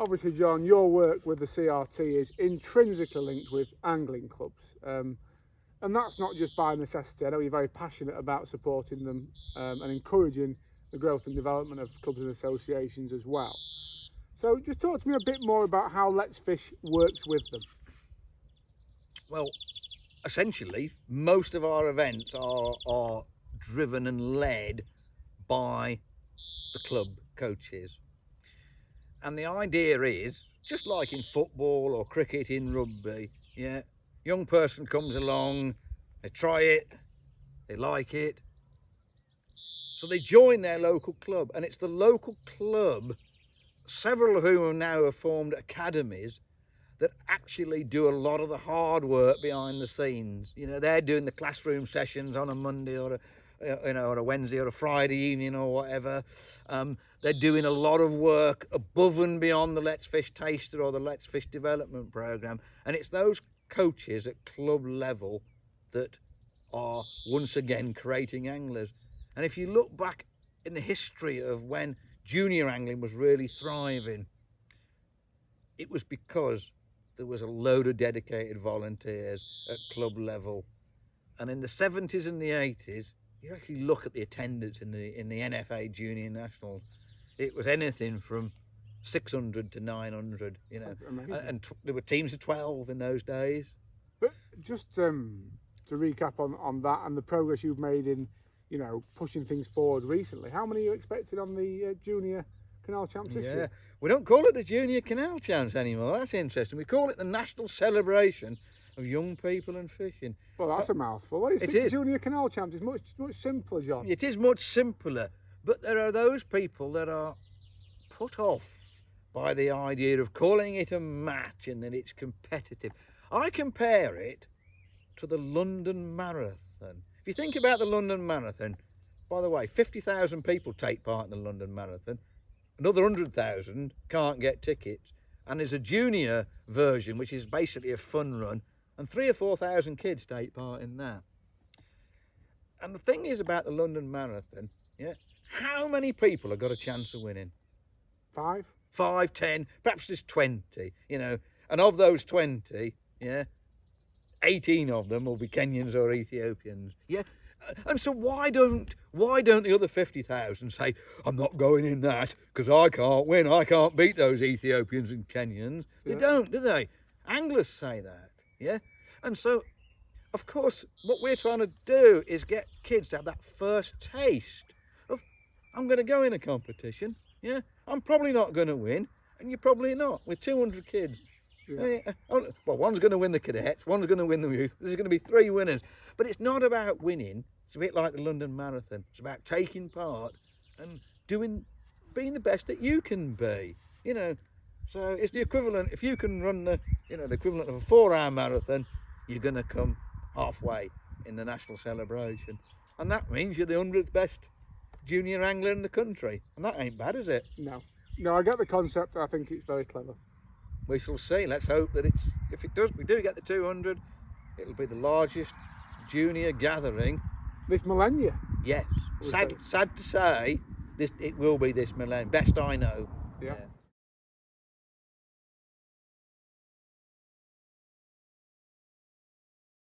obviously, John, your work with the CRT is intrinsically linked with angling clubs. And that's not just by necessity. I know you're very passionate about supporting them and encouraging the growth and development of clubs and associations as well. So just talk to me a bit more about how Let's Fish works with them. Well, essentially, most of our events are driven and led by the club coaches. And the idea is, just like in football or cricket, in rugby, yeah, young person comes along, they try it, they like it, so they join their local club. And it's the local club, several of whom now have formed academies, that actually do a lot of the hard work behind the scenes. You know, they're doing the classroom sessions on a Monday or a Wednesday or a Friday evening or whatever. They're doing a lot of work above and beyond the Let's Fish Taster or the Let's Fish Development Programme. And it's those coaches at club level that are once again creating anglers. And if you look back in the history of when junior angling was really thriving, it was because there was a load of dedicated volunteers at club level. And in the 70s and the 80s, you actually look at the attendance in the NFA Junior Nationals, it was anything from 600 to 900, you know. And there were teams of 12 in those days. But just to recap on that and the progress you've made in, you know, pushing things forward recently, how many are you expected on the Junior Canal Champs this year? We don't call it the Junior Canal Champs anymore. That's interesting. We call it the National Celebration of Young People and Fishing. Well, that's a mouthful. What is it? Junior Canal Champs? It's much simpler, John. It is much simpler, but there are those people that are put off by the idea of calling it a match and that it's competitive. I compare it to the London Marathon. If you think about the London Marathon, by the way, 50,000 people take part in the London Marathon. Another 100,000 can't get tickets. And there's a junior version, which is basically a fun run, and 3,000 or 4,000 kids take part in that. And the thing is about the London Marathon, yeah, how many people have got a chance of winning? 5? 5, 10, perhaps there's 20, you know. And of those 20, yeah, 18 of them will be Kenyans or Ethiopians, yeah. And so why don't the other 50,000 say, I'm not going in that because I can't win, I can't beat those Ethiopians and Kenyans? They don't, do they? Anglers say that, yeah? And so, of course, what we're trying to do is get kids to have that first taste of, I'm going to go in a competition, yeah? I'm probably not going to win, and you're probably not. We're 200 kids. Yeah. Well, one's going to win the cadets, one's going to win the youth. There's going to be 3 winners. But it's not about winning. It's a bit like the London Marathon. It's about taking part and being the best that you can be. You know, so it's the equivalent. If you can run the equivalent of a 4-hour marathon, you're going to come halfway in the national celebration, and that means you're the 100th best junior angler in the country, and that ain't bad, is it? No, I get the concept. I think it's very clever. We shall see. Let's hope that if we do get the 200, it'll be the largest junior gathering this millennia. Yes. Sad to say, it will be this millennium. Best I know. Yeah.